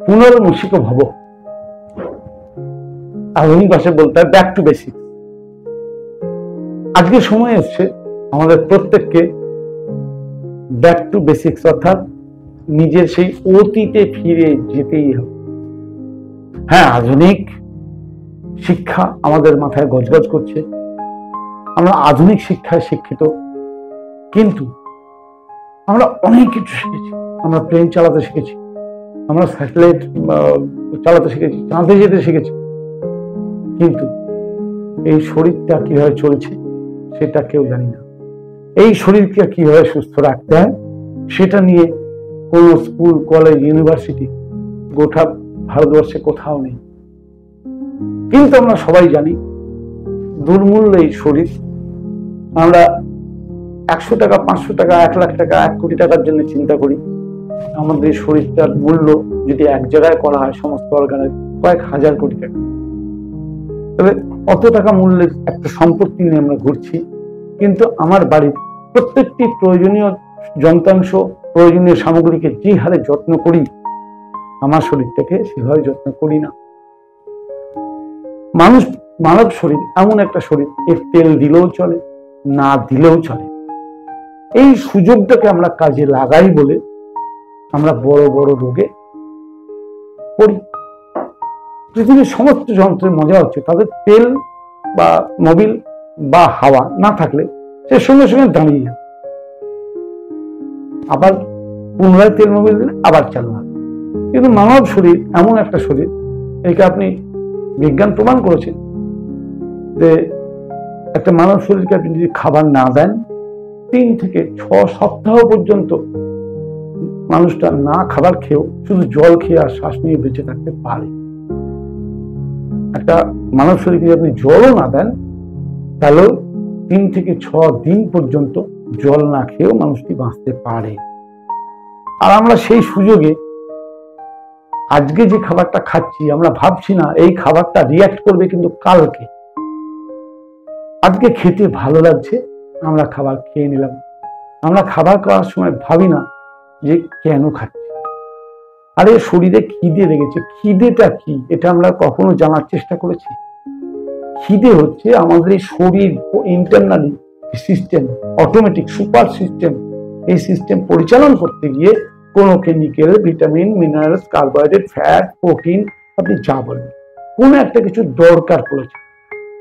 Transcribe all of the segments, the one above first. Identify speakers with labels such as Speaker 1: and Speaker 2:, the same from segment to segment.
Speaker 1: পুনর্মূষিক ভব, আধুনিক ভাষায় বলতে হয় ব্যাক টু বেসিক। আজকে সময় এসছে আমাদের প্রত্যেককে ব্যাক টু বেসিক্স, অর্থাৎ নিজের সেই অতীতে ফিরে যেতেই হবে। হ্যাঁ, আধুনিক শিক্ষা আমাদের মাথায় গজগজ করছে, আমরা আধুনিক শিক্ষায় শিক্ষিত, কিন্তু আমরা অনেক কিছু শিখেছি। আমরা প্লেন চালাতে শিখেছি, আমরা স্যাটেলাইট চালাতে শিখেছি, চাঁদে যেতে শিখেছি, কিন্তু এই শরীরটা কিভাবে চলছে সেটা কেউ জানি না। এই শরীরকে কিভাবে সুস্থ রাখতে হয় সেটা নিয়ে কোনো স্কুল, কলেজ, ইউনিভার্সিটি গোটা ভারতবর্ষে কোথাও নেই। কিন্তু আমরা সবাই জানি দুর্মূল্য এই শরীর। আমরা 100 টাকা, 500 টাকা, 1 লাখ টাকা, 1 কোটি টাকার জন্য চিন্তা করি। আমাদের শরীরটার মূল্য যদি এক জায়গায় করা হয় সমস্ত অর্গানের, কয়েক হাজার কোটি টাকা। তবে অত টাকা মূল্যের একটা সম্পত্তি নিয়ে আমরা ঘুরছি, কিন্তু আমার বাড়ির প্রত্যেকটি প্রয়োজনীয় যন্ত্রাংশ, প্রয়োজনীয় সামগ্রীকে যে হারে যত্ন করি, আমার শরীরটাকে সেভাবে যত্ন করি না। মানব শরীর এমন একটা শরীর, এর তেল দিলেও চলে, না দিলেও চলে। এই সুযোগটাকে আমরা কাজে লাগাই বলে আমরা বড় বড় রোগে পড়ি। পৃথিবীর সমস্ত যন্ত্রের মজা হচ্ছে তাদের তেল বা মোবিল বা হাওয়া না থাকলে সে সঙ্গে সঙ্গে দাঁড়িয়ে যাবে, আবার পুনরায় তেল মোবিল দিলে আবার চালু হবে। কিন্তু মানব শরীর এমন একটা শরীর, একে আপনি বিজ্ঞান প্রমাণ করেছে যে একটা মানব শরীরকে আপনি যদি খাবার না দেন 3 থেকে 6 সপ্তাহ পর্যন্ত মানুষটা না খাবার খেয়েও শুধু জল খেয়ে আর শ্বাস নিয়ে বেঁচে থাকতে পারে। একটা মানব শরীরকে যদি আপনি জলও না দেন তাহলেও 3 থেকে 6 দিন পর্যন্ত জল না খেয়েও মানুষটি বাঁচতে পারে। আর আমরা সেই সুযোগে আজকে যে খাবারটা খাচ্ছি আমরা ভাবছি না এই খাবারটা রিয়াক্ট করবে কিন্তু কালকে। আজকে খেতে ভালো লাগছে, আমরা খাবার খেয়ে নিলাম। আমরা খাবার খাওয়ার সময় ভাবি না যে কেন খাচ্ছি। আরে শরীরে খিদে লেগেছে, খিদেটা কি এটা আমরা কখনো জানার চেষ্টা করেছি? খিদে হচ্ছে আমাদের এই শরীর internally system, automatic super system. এই সিস্টেম পরিচালন করতে গিয়ে কোনো chemical, vitamin, minerals, carbohydrate, fat, protein, আপনি যা বলেন, কোনো একটা কিছু দরকার পড়েছে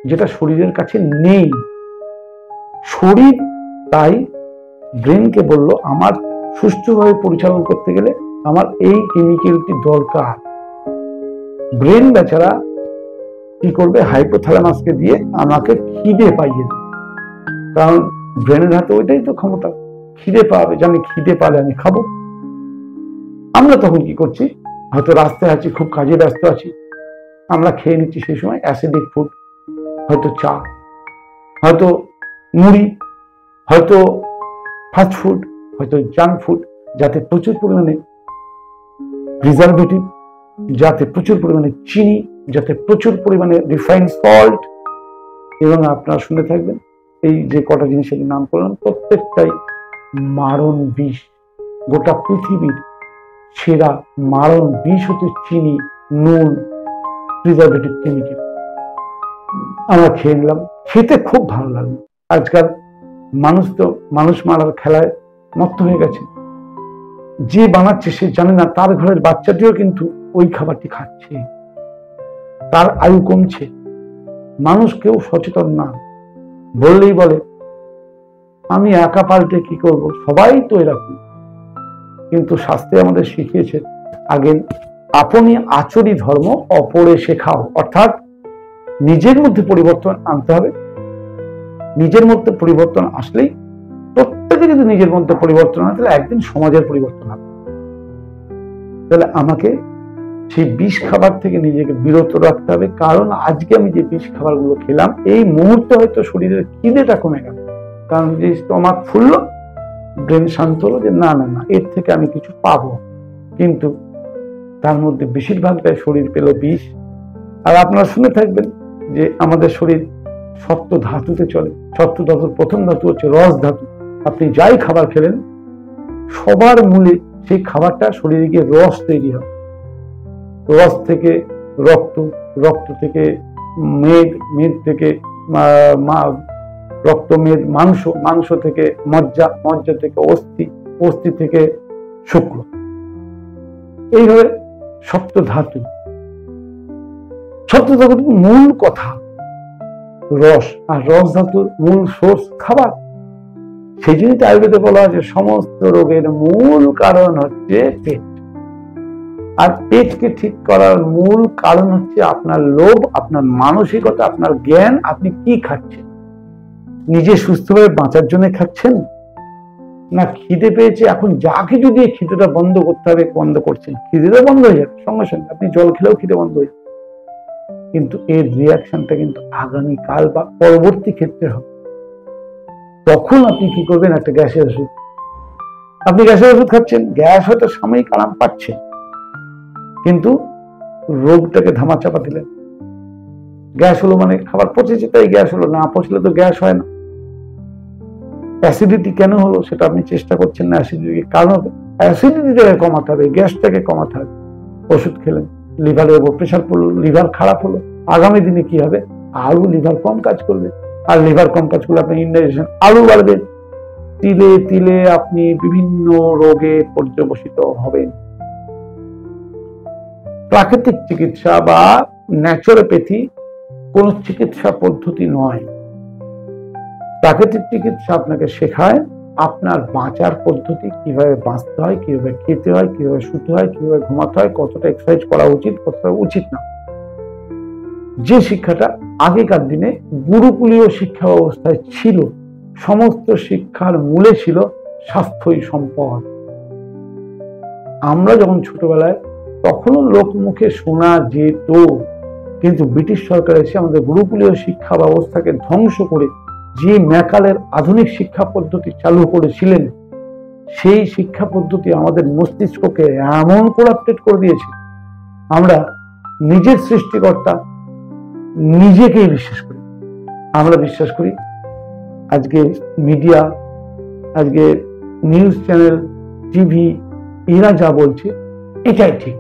Speaker 1: যেটা শরীরের কাছে নেই। শরীর তাই ব্রেনকে বলল আমার সুষ্ঠুভাবে পরিচালন করতে গেলে আমার এই কেমিক্যালটি দরকার। ব্রেন বেচারা কি করবে, হাইপোথ্যালামাসকে দিয়ে আমাকে খিদে পাইয়ে দেবে, কারণ ব্রেনের হাতে ওইটাই তো ক্ষমতা, খিদে পাবে, জানি খিদে পালে আমি খাবো। আমরা তখন কি করছি, হয়তো রাস্তায় আছি, খুব কাজে ব্যস্ত আছি, আমরা খেয়ে নিচ্ছি সেই সময় অ্যাসিডিক ফুড, হয়তো চা, হয়তো মুড়ি, হয়তো ফাস্ট ফুড, হয়তো জাঙ্ক ফুড, যাতে প্রচুর পরিমাণে প্রিজারভেটিভ, যাতে প্রচুর পরিমাণে চিনি, যাতে প্রচুর পরিমাণে রিফাইন্ড সল্ট, এবং আপনারা শুনে থাকবেন এই যে কটা জিনিসের নাম করলাম প্রত্যেকটাই মারণ বিষ। গোটা পৃথিবীর সেরা মারণ বিষ হচ্ছে চিনি, নুন, প্রিজারভেটিভ, কেমিক্যাল। আমরা খেয়ে নিলাম, খেতে খুব ভালো লাগলো। আজকাল মানুষ মারার খেলায় মত্ত হয়ে গেছে। যে বানাচ্ছে সে জানে না তার ঘরের বাচ্চাটিও কিন্তু ওই খাবারটি খাচ্ছে, তার আয়ু কমছে। মানুষ কেউ সচেতন না, বললেই বলে আমি একা পাল্টে কি করব, সবাই তো এরকম। কিন্তু শাস্ত্রে আমাদের শিখিয়েছে আগে আপনি আচরি ধর্ম অপরে শেখাও, অর্থাৎ নিজের মধ্যে পরিবর্তন আনতে হবে। নিজের মধ্যে পরিবর্তন আসলেই, প্রত্যেকে যদি নিজের মধ্যে পরিবর্তন হয় তাহলে একদিন সমাজের পরিবর্তন হবে। তাহলে আমাকে সেই বিষ খাবার থেকে নিজেকে বিরত রাখতে হবে, কারণ আজকে আমি যে বিষ খাবারগুলো খেলাম এই মুহূর্তে হয়তো শরীরের খিদেটা কমে গেল, কারণ যে স্টমাক ফুললো, ব্রেন শান্ত হলো যে না না না এর থেকে আমি কিছু পাবো, কিন্তু তার মধ্যে বেশিরভাগটাই শরীর পেল বিষ। আর আপনারা শুনে থাকবেন যে আমাদের শরীর সপ্ত ধাতুতে চলে। সপ্ত ধাতুর প্রথম ধাতু হচ্ছে রস ধাতু। আপনি যাই খাবার খেলেন সবার মূলে সেই খাবারটা শরীরে গিয়ে রস তৈরি হয়। রস থেকে রক্ত, রক্ত থেকে মেদ, মেদ থেকে রক্ত, মেদ মাংস, মাংস থেকে মজ্জা, মজ্জা থেকে অস্থি, অস্থি থেকে শুক্র। এইভাবে সপ্ত ধাতু। সপ্ত ধাতুর মূল কথা রস, আর রস ধাতুর মূল সোর্স খাবার। সেই জন্যই আয়ুর্বেদে বলা হয় যে সমস্ত রোগের মূল কারণ হচ্ছে পেট। আর পেটকে ঠিক করার মূল কারণ হচ্ছে আপনার লোভ, আপনার মানসিকতা, আপনার জ্ঞান। আপনি কি খাচ্ছেন? নিজে সুস্থভাবে বাঁচার জন্য খাচ্ছেন, না খিদে পেয়েছে এখন যা কিছু দিয়ে খিদেটা বন্ধ করতে হবে বন্ধ করছেন? খিদেটা বন্ধ হয়ে যাবে সঙ্গে সঙ্গে, আপনি জল খেলেও খিদে বন্ধ হয়ে যাবে, কিন্তু এর রিয়াকশনটা কিন্তু আগামীকাল বা পরবর্তী ক্ষেত্রে হবে। তখন আপনি কি করবেন? একটা গ্যাসের ওষুধ, আপনি গ্যাসের ওষুধ খাচ্ছেন, গ্যাস হয়তো সাময়িক আরাম পাচ্ছেন, কিন্তু রোগটাকে ধামাচাপা দিলেন। গ্যাস হলো মানে খাবার পচেছে তাই গ্যাস হলো, না পচলে তো গ্যাস হয় না। অ্যাসিডিটি কেন হলো সেটা আপনি চেষ্টা করছেন না, অ্যাসিডিটি কারণ হবে। অ্যাসিডিটিটাকে কমাতে হবে, গ্যাসটাকে কমাতে হবে। ওষুধ খেলেন, লিভারের উপর প্রেশার পড়লো, লিভার খারাপ হলো, আগামী দিনে কি হবে? আরো লিভার কম কাজ করবে, আর লিভার কম কাজ করলে আপনার ইনডাইজেশন আরো বাড়বে। তিলে তিলে আপনি বিভিন্ন রোগে পর্যবসিত হবেন। প্রাকৃতিক চিকিৎসা বা ন্যাচুরোপ্যাথি কোন চিকিৎসা পদ্ধতি নয়। প্রাকৃতিক চিকিৎসা আপনাকে শেখায় আপনার বাঁচার পদ্ধতি, কিভাবে বাঁচতে হয়, কিভাবে খেতে হয়, কিভাবে শুতে হয়, কিভাবে ঘুমাতে হয়, কতটা এক্সারসাইজ করা উচিত, কতটা উচিত না। যে শিক্ষাটা আগেকার দিনে গুরুকুলীয় শিক্ষা ব্যবস্থায় ছিল, সমস্ত শিক্ষার মূলে ছিল স্বাস্থ্যই সম্পদ। আমরা যখন ছোটবেলায় তখনও লোক মুখে শোনা যেত, কিন্তু ব্রিটিশ সরকার এসে আমাদের গুরুকুলীয় শিক্ষা ব্যবস্থাকে ধ্বংস করে যে ম্যাকালের আধুনিক শিক্ষা পদ্ধতি চালু করেছিলেন, সেই শিক্ষা পদ্ধতি আমাদের মস্তিষ্ককে এমন করাপ্টেড করে দিয়েছে, আমরা নিজের সৃষ্টিকর্তা নিজেকেই বিশ্বাস করি। আমরা বিশ্বাস করি আজকে মিডিয়া, আজকে নিউজ চ্যানেল, টিভি, এরা যা বলছে এটাই ঠিক।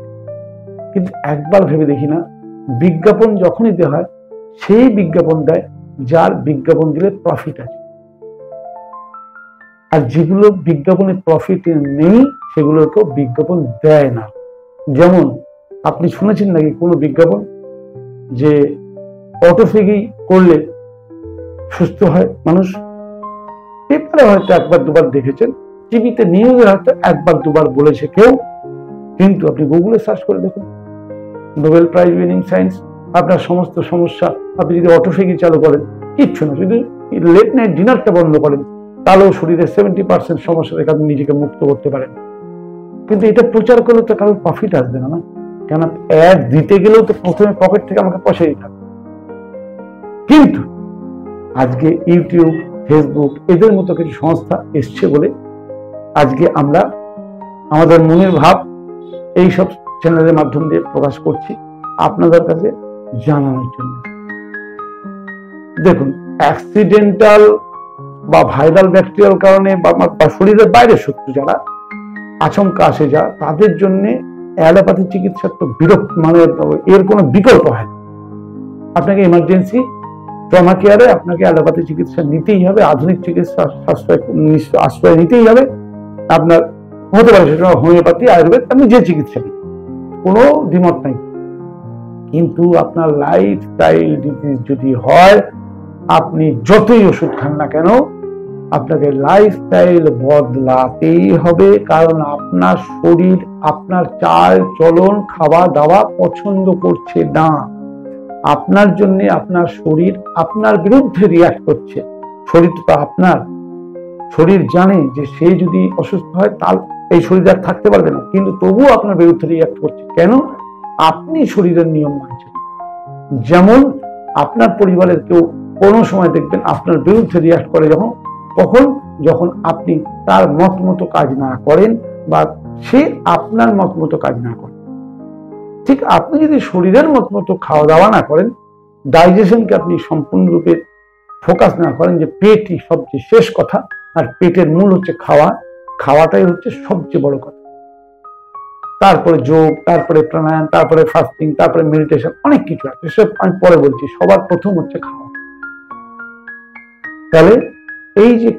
Speaker 1: কিন্তু একবার ভেবে দেখি না, বিজ্ঞাপন যখনই দেওয়া হয় সেই বিজ্ঞাপন দেয় যার বিজ্ঞাপন দিলে প্রফিট আছে, আর যেগুলো বিজ্ঞাপনে প্রফিট নেই সেগুলোকেও বিজ্ঞাপন দেয় না। যেমন আপনি শুনেছেন নাকি কোনো বিজ্ঞাপন যে অটোফেগি করলে সুস্থ হয় মানুষ? পেপারে হয়তো একবার দুবার দেখেছেন, টিভিতে নিউজে হয়তো একবার দুবার বলেছে কেউ, কিন্তু আপনি গুগলে সার্চ করে দেখুন, নোবেল প্রাইজ উইনিং সায়েন্স, আপনার সমস্ত সমস্যা আপনি যদি অটোফেগি চালু করেন কিচ্ছু না, যদি লেট নাইট ডিনারটা বন্ধ করেন তাহলেও শরীরের 70% সমস্যা থেকে আপনি নিজেকে মুক্ত করতে পারেন। কিন্তু এটা প্রচার করলে তো কারোর প্রফিট আসবে না, কেন অ্যাড দিতে গেলেও তো প্রথমে পকেট থেকে আমাকে পয়সা দিতে হবে। কিন্তু আজকে ইউটিউব, ফেসবুক এদের মতো কিছু সংস্থা এসছে বলে আজকে আমরা আমাদের মনের ভাব এইসব চ্যানেলের মাধ্যম দিয়ে প্রকাশ করছি আপনাদের কাছে জানানোর জন্য। দেখুন, অ্যাক্সিডেন্টাল বা ভাইরাল ব্যাকটেরিয়াল কারণে বা শরীরের বাইরের শত্রু যারা আচমকা আসে যা, তাদের জন্য অ্যালোপ্যাথি চিকিৎসার তো বিরক্ত, মানে এর কোনো বিকল্প হয় না। আপনাকে ইমার্জেন্সি ট্রমা কেয়ারে আপনাকে অ্যালোপ্যাথি চিকিৎসা নিতেই হবে, আধুনিক চিকিৎসা আশ্রয় নিতেই হবে। আপনার হতে পারে সেটা হোমিওপ্যাথি, আয়ুর্বেদ, আপনি যে চিকিৎসা নিন, কোনো দ্বিমত নাই। কিন্তু আপনার লাইফস্টাইল ডিজিজ যদি হয়, আপনি যতই ওষুধ খান না কেন, আপনাকে লাইফস্টাইল বদলাতেই হবে। কারণ আপনার শরীর আপনার চাল চলন খাওয়া দাওয়া পছন্দ করছে না। আপনার জন্য আপনার শরীর আপনার বিরুদ্ধে রিয়াক্ট করছে। শরীর তো আপনার, শরীর জানে যে সে যদি অসুস্থ হয় তার এই শরীর আর থাকতে পারবে না, কিন্তু তবুও আপনার বিরুদ্ধে রিয়াক্ট করছে। কেন? আপনি শরীরের নিয়ম মানছেন। যেমন আপনার পরিবারের কেউ কোনো সময় দেখবেন আপনার বিরুদ্ধে রিয়াক্ট করে যখন আপনি তার মত মতো কাজ না করেন বা সে আপনার মত মতো কাজ না করেন। ঠিক আপনি যদি শরীরের মত মতো খাওয়া দাওয়া না করেন, ডাইজেশনকে আপনি সম্পূর্ণরূপে ফোকাস না করেন যে পেটই সবচেয়ে শেষ কথা, আর পেটের মূল হচ্ছে খাওয়া, খাওয়াটাই হচ্ছে সবচেয়ে বড় কথা। তারপরে যোগ, তারপরে প্রাণায়াম, তারপরে ফাস্টিং, তারপরে মেডিটেশন, অনেক কিছু আছে, সব আমি পরে বলছি। সবার প্রথম হচ্ছে খাওয়া। তাহলে এই যে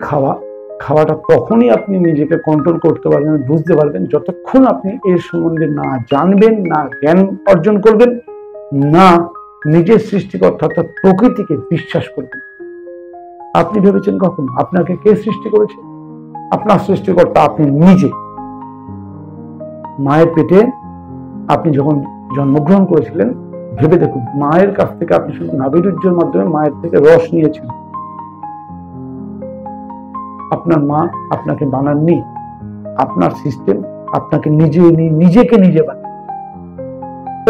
Speaker 1: খাওয়াটা তখনই আপনি নিজেকে কন্ট্রোল করতে পারবেন, বুঝতে পারবেন, যতক্ষণ আপনি এর সম্বন্ধে না জানবেন, না জ্ঞান অর্জন করবেন, না নিজের সৃষ্টিকর্তা অর্থাৎ প্রকৃতিকে বিশ্বাস করবেন। আপনি ভেবেছেন কখনো আপনাকে কে সৃষ্টি করেছে? আপনার সৃষ্টিকর্তা আপনি নিজে। মায়ের পেটে আপনি যখন জন্মগ্রহণ করেছিলেন, ভেবে দেখুন, মায়ের কাছ থেকে আপনি শুধু নাভিরুজ্জের মাধ্যমে মায়ের থেকে রস নিয়েছেন। আপনার মা আপনাকে বানাননি, আপনার সিস্টেম আপনাকে নিজেকে নিজে বানায়।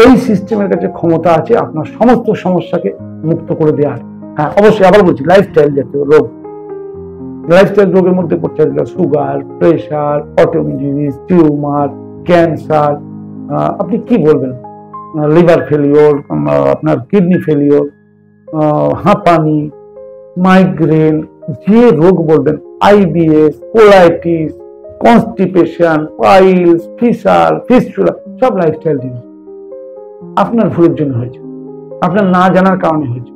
Speaker 1: এই সিস্টেমের কাছে ক্ষমতা আছে আপনার সমস্ত সমস্যাকে মুক্ত করে দেওয়ার। হ্যাঁ, অবশ্যই আবার বলছি, লাইফস্টাইল জাতীয় রোগ, লাইফস্টাইল রোগের মধ্যে পড়ছে sugar, pressure, autoimmune disease, tumour, cancer, আপনি কি বলবেন, লিভার ফেলিওর, আপনার কিডনি ফেলিওর, হাঁপানি, মাইগ্রেন, যে রোগ বলবেন, IBS, colitis, constipation, piles, fistula, সব লাইফস্টাইল ডিজিজ আপনার ভুলের জন্য হয়েছে, আপনার না জানার কারণে হয়েছে,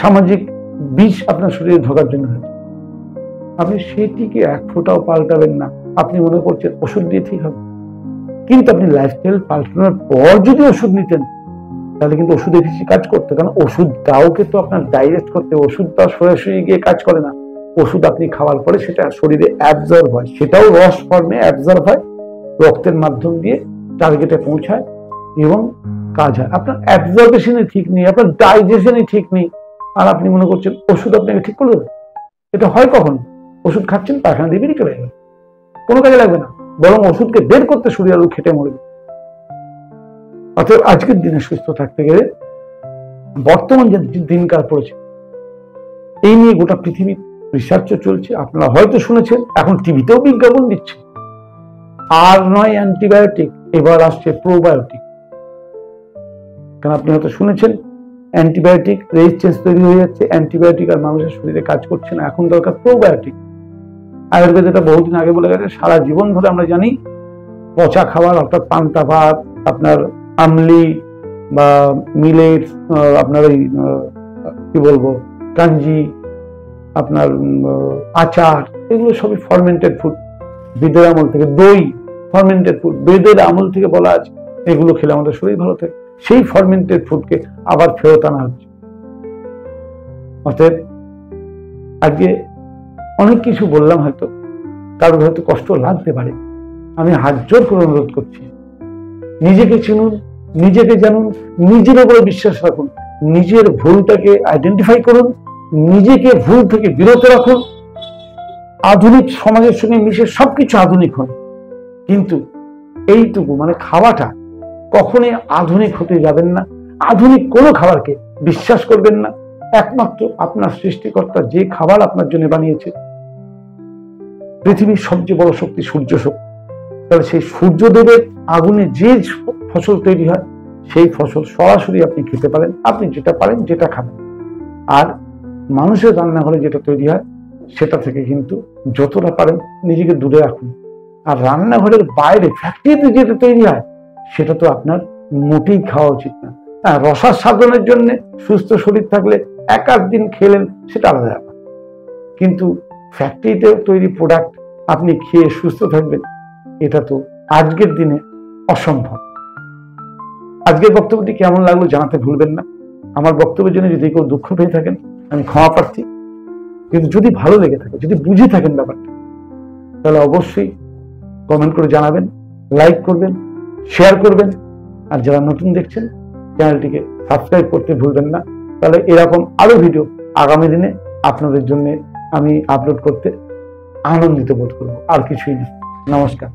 Speaker 1: সামাজিক বিষ আপনার শরীরে ঢোকার জন্য হয়েছে। আপনি সেটিকে এক ফোঁটাও পাল্টাবেন না। আপনি মনে করছেন ওষুধ দিয়ে ঠিক হবে, কিন্তু আপনি লাইফস্টাইল পাল্টানোর পর যদি ওষুধ নিতেন, তাহলে কিন্তু ওষুধে বেশি কাজ করতে, কারণ ওষুধটাও কিন্তু আপনার ডাইজেস্ট করতে, ওষুধটা সরাসরি গিয়ে কাজ করে না। ওষুধ আপনি খাওয়ার পরে সেটা শরীরে অ্যাবজর্ব হয়, সেটাও রস ফর্মে অ্যাবজর্ব হয়, রক্তের মাধ্যম দিয়ে টার্গেটে পৌঁছায় এবং কাজ হয়। আপনার অ্যাবজর্বেশনে ঠিক নেই, আপনার ডাইজেশনে ঠিক নেই, আর আপনি মনে করছেন ওষুধ আপনাকে ঠিক করে দেবে। এটা হয় কখন? ওষুধ খাচ্ছেন, পায়খানা দিয়ে বেরিয়ে চলে যাবে, কোনো কাজে লাগবে না, বরং ওষুধকে বের করতে শরীর আরো খেটে মরবে। অর্থাৎ আজকের দিনে সুস্থ থাকতে গেলে বর্তমান যে দিনকাল পড়েছে, এই নিয়ে গোটা পৃথিবী রিসার্চও চলছে। আপনারা হয়তো শুনেছেন, এখন টিভিতেও বিজ্ঞাপন দিচ্ছে, আর নয় অ্যান্টিবায়োটিক, এবার আসছে প্রোবায়োটিক। কারণ আপনি হয়তো শুনেছেন অ্যান্টিবায়োটিক রেজিস্ট্যান্স তৈরি হয়ে যাচ্ছে, অ্যান্টিবায়োটিক আর মানুষের শরীরে কাজ করছে না, এখন দরকার প্রোবায়োটিক। আয়ুর্বেদ এটা বহুদিন আগে বলে গেছে, সারা জীবন ধরে আমরা জানি পচা খাবার, অর্থাৎ পান্তা ভাত, আপনার আমলি বা মিলেট, আপনার এই কি বলবো কাঞ্জি, আপনার আচার, এগুলো সবই ফার্মেন্টেড ফুড। বেদের আমল থেকে দই ফার্মেন্টেড ফুড, বেদের আমল থেকে বলা আছে এগুলো খেলে আমাদের শরীর ভালো থাকে। সেই ফার্মেন্টেড ফুডকে আবার ফেরত আনা হচ্ছে। অতএব আজকে অনেক কিছু বললাম, হয়তো কারোর হয়তো কষ্ট লাগতে পারে, আমি হাত জোর করে অনুরোধ করছি, নিজেকে চিনুন, নিজেকে জানুন, নিজের উপরে বিশ্বাস রাখুন, নিজের ভুলটাকে আইডেন্টিফাই করুন, নিজেকে ভুল থেকে বিরত রাখুন। আধুনিক সমাজের সঙ্গে মিশে সবকিছু আধুনিক হয়, কিন্তু এইটুকু মানে খাওয়াটা কখনোই আধুনিক হতে যাবেন না। আধুনিক কোনো খাবারকে বিশ্বাস করবেন না। একমাত্র আপনার সৃষ্টিকর্তা যে খাবার আপনার জন্য বানিয়েছে, পৃথিবীর সবচেয়ে বড় শক্তি সূর্য শক্তি, তাহলে সেই সূর্যদেবের আগুনে যে ফসল তৈরি হয়, সেই ফসল সরাসরি আপনি খেতে পারেন, আপনি যেটা পারেন যেটা খাবেন। আর মানুষের রান্নাঘরে যেটা তৈরি হয় সেটা থেকে কিন্তু যতটা পারেন নিজেকে দূরে রাখুন। আর রান্নাঘরের বাইরে ফ্যাক্টরিতে যেটা তৈরি হয় সেটা তো আপনার মোটেই খাওয়া উচিত না। হ্যাঁ, রসার সাধনের জন্য সুস্থ শরীর থাকলে এক আধ দিন খেলেন, সেটা আলাদা ব্যাপার, কিন্তু ফ্যাক্টরিতে তৈরি প্রোডাক্ট আপনি খেয়ে সুস্থ থাকবেন, এটা তো আজকের দিনে অসম্ভব। আজকের বক্তব্যটি কেমন লাগলো জানাতে ভুলবেন না। আমার বক্তব্যের জন্য যদি কেউ দুঃখ পেয়ে থাকেন আমি ক্ষমা প্রার্থী, কিন্তু যদি ভালো লেগে থাকে, যদি বুঝে থাকেন ব্যাপারটা, তাহলে অবশ্যই কমেন্ট করে জানাবেন, লাইক করবেন, শেয়ার করবেন, আর যারা নতুন দেখছেন চ্যানেলটিকে সাবস্ক্রাইব করতে ভুলবেন না। তাহলে এরকম আরো ভিডিও আগামী দিনে আপনাদের জন্য আমি আপলোড করতে আনন্দিত বোধ করব, আর কিছুই না। নমস্কার।